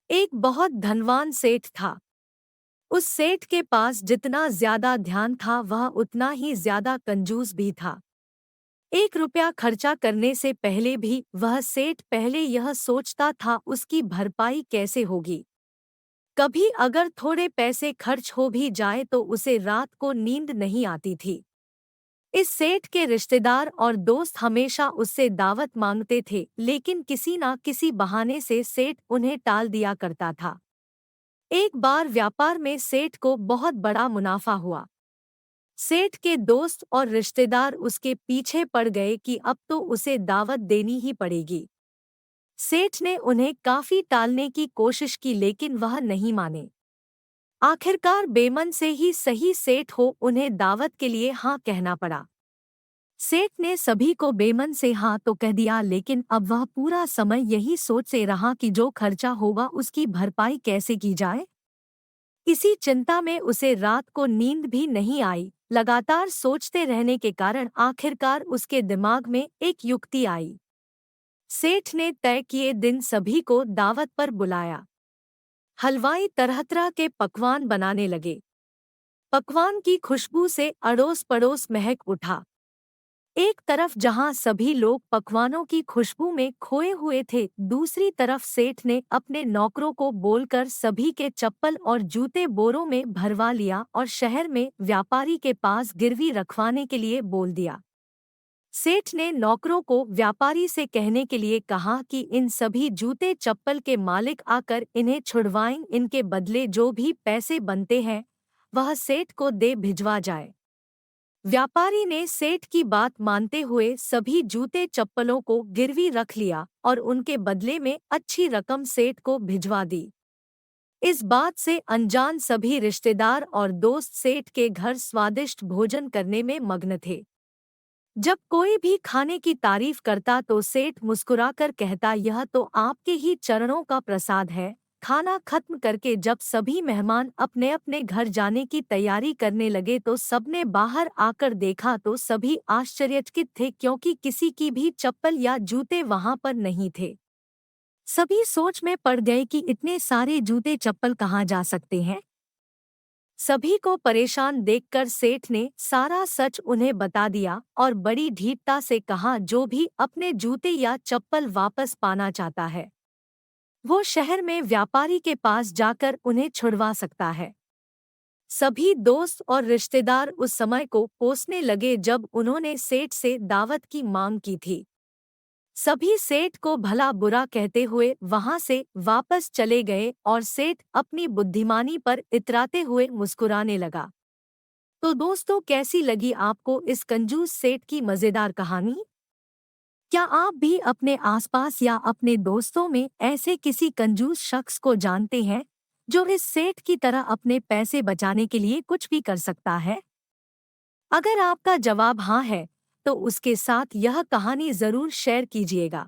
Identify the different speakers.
Speaker 1: एक बहुत धनवान सेठ था। उस सेठ के पास जितना ज्यादा ध्यान था वह उतना ही ज्यादा कंजूस भी था। 1 रुपया खर्चा करने से पहले भी वह सेठ पहले यह सोचता था उसकी भरपाई कैसे होगी। कभी अगर थोड़े पैसे खर्च हो भी जाए तो उसे रात को नींद नहीं आती थी। इस सेठ के रिश्तेदार और दोस्त हमेशा उससे दावत मांगते थे, लेकिन किसी ना किसी बहाने से सेठ उन्हें टाल दिया करता था। एक बार व्यापार में सेठ को बहुत बड़ा मुनाफा हुआ। सेठ के दोस्त और रिश्तेदार उसके पीछे पड़ गए कि अब तो उसे दावत देनी ही पड़ेगी। सेठ ने उन्हें काफी टालने की कोशिश की, लेकिन वह नहीं माने। आखिरकार बेमन से ही सही सेठ हो उन्हें दावत के लिए हाँ कहना पड़ा। सेठ ने सभी को बेमन से हाँ तो कह दिया, लेकिन अब वह पूरा समय यही सोचते रहा कि जो खर्चा होगा उसकी भरपाई कैसे की जाए। इसी चिंता में उसे रात को नींद भी नहीं आई। लगातार सोचते रहने के कारण आखिरकार उसके दिमाग में एक युक्ति आई। सेठ ने तय किए दिन सभी को दावत पर बुलाया। हलवाई तरह तरह के पकवान बनाने लगे। पकवान की खुशबू से अड़ोस पड़ोस महक उठा। एक तरफ जहां सभी लोग पकवानों की खुशबू में खोए हुए थे, दूसरी तरफ सेठ ने अपने नौकरों को बोलकर सभी के चप्पल और जूते बोरों में भरवा लिया और शहर में व्यापारी के पास गिरवी रखवाने के लिए बोल दिया। सेठ ने नौकरों को व्यापारी से कहने के लिए कहा कि इन सभी जूते चप्पल के मालिक आकर इन्हें छुड़वाएं, इनके बदले जो भी पैसे बनते हैं वह सेठ को दे भिजवा जाए। व्यापारी ने सेठ की बात मानते हुए सभी जूते चप्पलों को गिरवी रख लिया और उनके बदले में अच्छी रकम सेठ को भिजवा दी। इस बात से अनजान सभी रिश्तेदार और दोस्त सेठ के घर स्वादिष्ट भोजन करने में मग्न थे। जब कोई भी खाने की तारीफ करता तो सेठ मुस्कुराकर कहता, यह तो आपके ही चरणों का प्रसाद है। खाना खत्म करके जब सभी मेहमान अपने अपने घर जाने की तैयारी करने लगे तो सबने बाहर आकर देखा तो सभी आश्चर्यचकित थे, क्योंकि किसी की भी चप्पल या जूते वहां पर नहीं थे। सभी सोच में पड़ गए कि इतने सारे जूते चप्पल कहाँ जा सकते हैं। सभी को परेशान देखकर सेठ ने सारा सच उन्हें बता दिया और बड़ी ढीठता से कहा, जो भी अपने जूते या चप्पल वापस पाना चाहता है वो शहर में व्यापारी के पास जाकर उन्हें छुड़वा सकता है। सभी दोस्त और रिश्तेदार उस समय को कोसने लगे जब उन्होंने सेठ से दावत की मांग की थी। सभी सेठ को भला बुरा कहते हुए वहां से वापस चले गए और सेठ अपनी बुद्धिमानी पर इतराते हुए मुस्कुराने लगा। तो दोस्तों, कैसी लगी आपको इस कंजूस सेठ की मजेदार कहानी? क्या आप भी अपने आसपास या अपने दोस्तों में ऐसे किसी कंजूस शख्स को जानते हैं जो इस सेठ की तरह अपने पैसे बचाने के लिए कुछ भी कर सकता है? अगर आपका जवाब हाँ है तो उसके साथ यह कहानी जरूर शेयर कीजिएगा।